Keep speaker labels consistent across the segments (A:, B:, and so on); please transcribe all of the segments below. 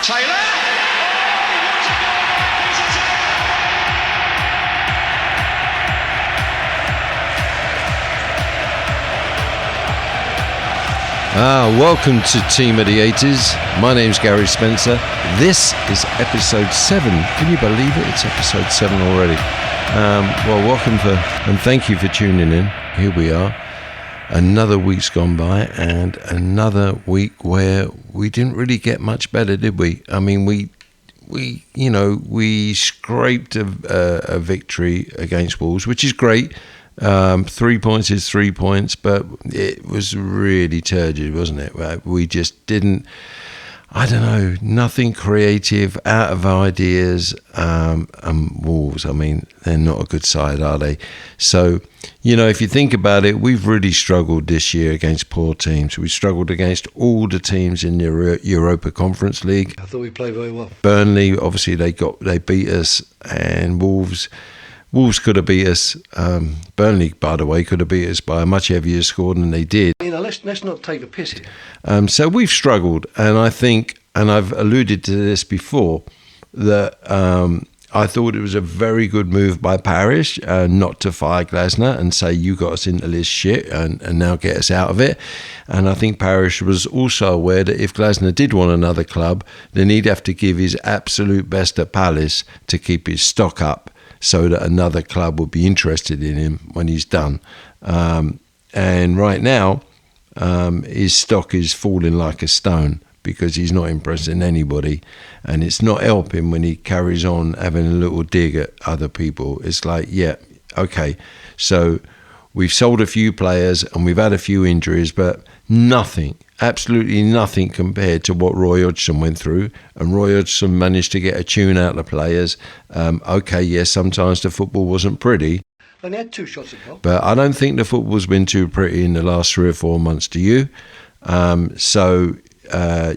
A: Taylor.
B: Welcome to Team of the 80s. My name's Gary Spencer. This is episode 7. Can you believe it? It's episode 7 already. Welcome and thank you for tuning in. Here we are. Another week's gone by, and another week where we didn't really get much better, did we? I mean, we scraped a victory against Wolves, which is great. 3 points is 3 points, but it was really turgid, wasn't it? We just didn't, nothing creative, out of ideas. And Wolves, I mean, they're not a good side, are they? So, if you think about it, we've really struggled this year against poor teams. We struggled against all the teams in the Europa Conference League.
C: I thought we played very well.
B: Burnley, obviously, they beat us, and Wolves could have beat us. Burnley, by the way, could have beat us by a much heavier score than they did.
C: Let's not take the piss here.
B: So we've struggled, and I think, and I've alluded to this before, that I thought it was a very good move by Parish not to fire Glasner and say, you got us into this shit and now get us out of it. And I think Parish was also aware that if Glasner did want another club, then he'd have to give his absolute best at Palace to keep his stock up, so that another club would be interested in him when he's done. And right now, his stock is falling like a stone because he's not impressing anybody. And it's not helping when he carries on having a little dig at other people. It's like, yeah, okay. So we've sold a few players and we've had a few injuries, but nothing, absolutely nothing compared to what Roy Hodgson went through. And Roy Hodgson managed to get a tune out of the players. Sometimes the football wasn't pretty.
C: And they had 2 shots at goal.
B: But I don't think the football's been too pretty in the last 3 or 4 months, do you? So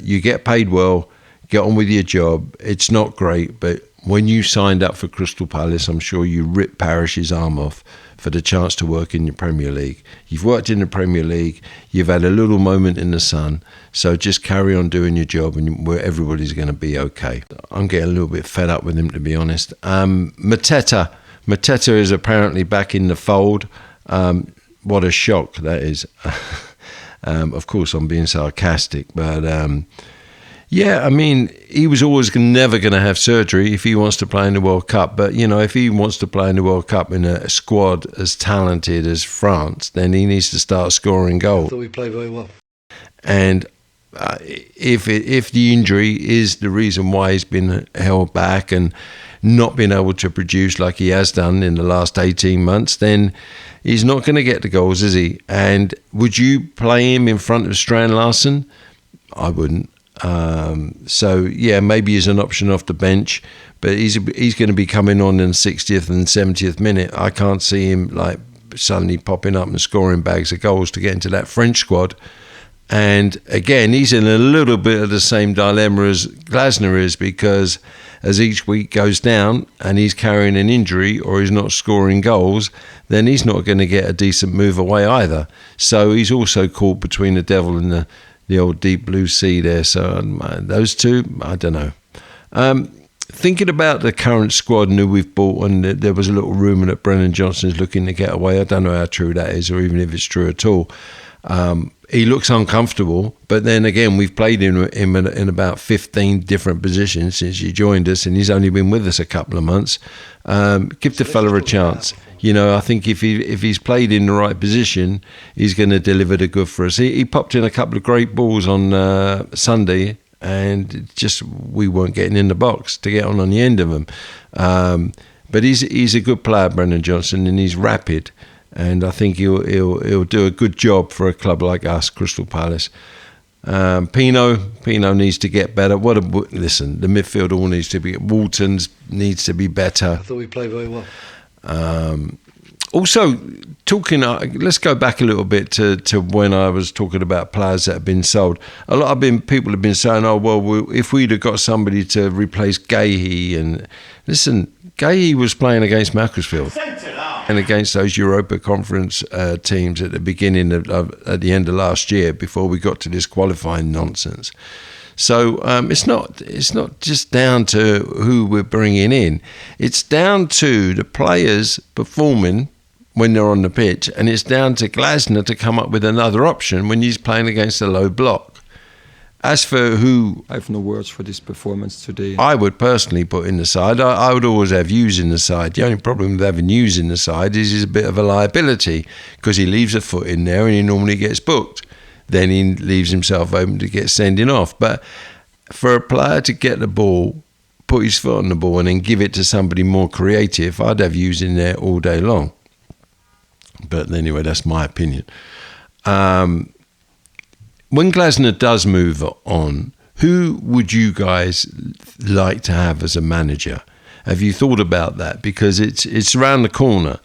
B: you get paid well, get on with your job. It's not great, but when you signed up for Crystal Palace, I'm sure you ripped Parish's arm off for the chance to work in the Premier League. You've worked in the Premier League, you've had a little moment in the sun, so just carry on doing your job and everybody's going to be okay. I'm getting a little bit fed up with him, to be honest. Mateta is apparently back in the fold. What a shock that is. Of course, I'm being sarcastic, but he was always never going to have surgery if he wants to play in the World Cup. But, if he wants to play in the World Cup in a squad as talented as France, then he needs to start scoring goals.
C: I thought we played very well.
B: And if the injury is the reason why he's been held back and not been able to produce like he has done in the last 18 months, then he's not going to get the goals, is he? And would you play him in front of Strand Larsen? I wouldn't. Maybe he's an option off the bench, but he's going to be coming on in the 60th and 70th minute. I can't see him like suddenly popping up and scoring bags of goals to get into that French squad. And again, he's in a little bit of the same dilemma as Glasner is, because as each week goes down and he's carrying an injury or he's not scoring goals, then he's not going to get a decent move away either. So he's also caught between the devil and the old deep blue sea there. So those two, I don't know. Thinking about the current squad and who we've bought, and there was a little rumour that Brennan Johnson's looking to get away. I don't know how true that is, or even if it's true at all. He looks uncomfortable, but then again, we've played him in about 15 different positions since he joined us, and he's only been with us a couple of months. Give the fella a chance. I think if he's played in the right position, he's going to deliver the good for us. He popped in a couple of great balls on Sunday, and just we weren't getting in the box to get on the end of them. But he's a good player, Brendan Johnson, and he's rapid. And I think he'll do a good job for a club like us, Crystal Palace. Pino needs to get better. The midfield all needs to be. Walton's needs to be better.
C: I thought we played very well.
B: Also, let's go back a little bit to when I was talking about players that have been sold. A lot of people have been saying, if we'd have got somebody to replace Gahey, and listen, Gahey was playing against Macclesfield and against those Europa Conference teams at the beginning at the end of last year before we got to this qualifying nonsense. So it's not just down to who we're bringing in. It's down to the players performing when they're on the pitch, and it's down to Glasner to come up with another option when he's playing against a low block. As for who...
A: I have no words for this performance today.
B: I would personally put in the side. I would always have Hughes in the side. The only problem with having Hughes in the side is he's a bit of a liability because he leaves a foot in there and he normally gets booked. Then he leaves himself open to get sending off. But for a player to get the ball, put his foot on the ball and then give it to somebody more creative, I'd have Hughes in there all day long. But anyway, that's my opinion. When Glasner does move on, who would you guys like to have as a manager? Have you thought about that? Because it's around the corner.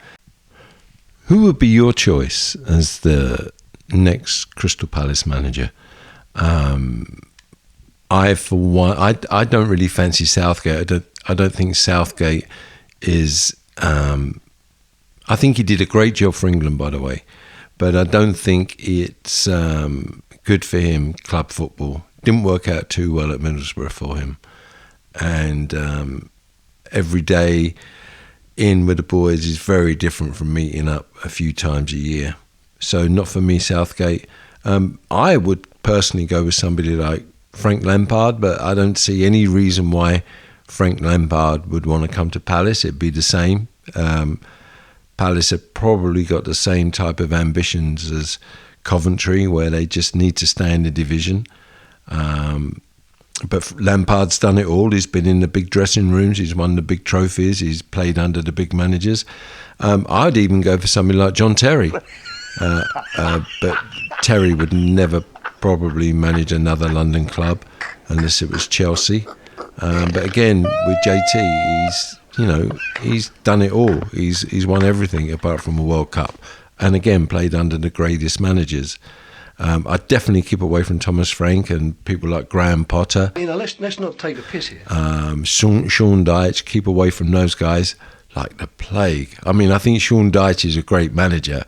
B: Who would be your choice as the next Crystal Palace manager? I don't really fancy Southgate. I don't think Southgate is. I think he did a great job for England, by the way, but I don't think it's good for him. Club football didn't work out too well at Middlesbrough for him, and every day in with the boys is very different from meeting up a few times a year. So not for me, Southgate. I would personally go with somebody like Frank Lampard, but I don't see any reason why Frank Lampard would want to come to Palace. It'd be the same. Palace have probably got the same type of ambitions as Coventry, where they just need to stay in the division. But Lampard's done it all. He's been in the big dressing rooms. He's won the big trophies. He's played under the big managers. I'd even go for somebody like John Terry. But Terry would never probably manage another London club unless it was Chelsea. But again, with JT, he's done it all. He's won everything apart from a World Cup. And again, played under the greatest managers. I'd definitely keep away from Thomas Frank and people like Graham Potter.
C: Let's not take the piss here.
B: Sean Dyche, keep away from those guys like the plague. I mean, I think Sean Dyche is a great manager,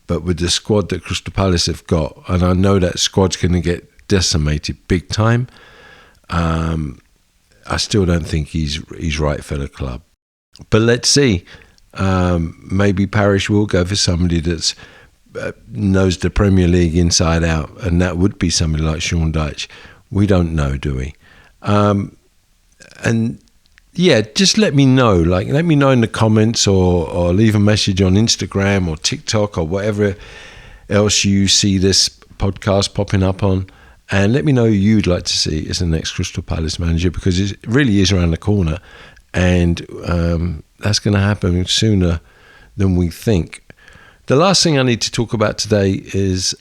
B: but with the squad that Crystal Palace have got, and I know that squad's going to get decimated big time, I still don't think he's right for the club. But let's see. Maybe Parish will go for somebody that's knows the Premier League inside out, and that would be somebody like Sean Dyche. We don't know, do we? And yeah, just let me know. Let me know in the comments, or leave a message on Instagram or TikTok or whatever else you see this podcast popping up on, and let me know who you'd like to see as the next Crystal Palace manager, because it really is around the corner, and that's going to happen sooner than we think. The last thing I need to talk about today is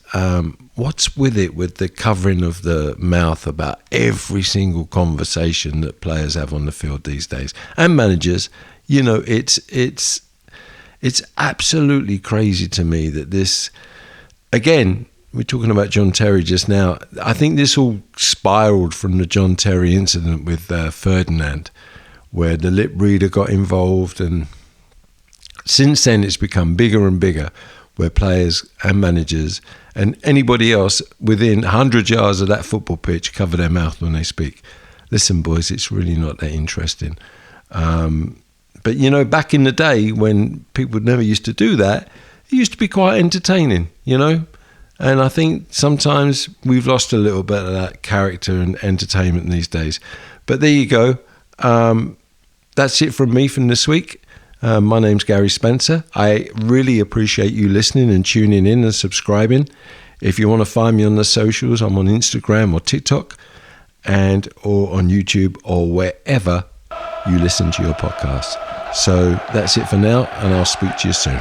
B: what's with the covering of the mouth about every single conversation that players have on the field these days, and managers. It's absolutely crazy to me that this, again, we're talking about John Terry just now. I think this all spiraled from the John Terry incident with Ferdinand, where the lip reader got involved, and since then it's become bigger and bigger, where players and managers and anybody else within 100 yards of that football pitch cover their mouth when they speak. Listen, boys, it's really not that interesting. But, back in the day when people never used to do that, it used to be quite entertaining, And I think sometimes we've lost a little bit of that character and entertainment these days. But there you go. That's it from me from this week. My name's Gary Spencer. I really appreciate you listening and tuning in and subscribing. If you want to find me on the socials, I'm on Instagram or TikTok, or on YouTube, or wherever you listen to your podcast. So that's it for now, and I'll speak to you soon.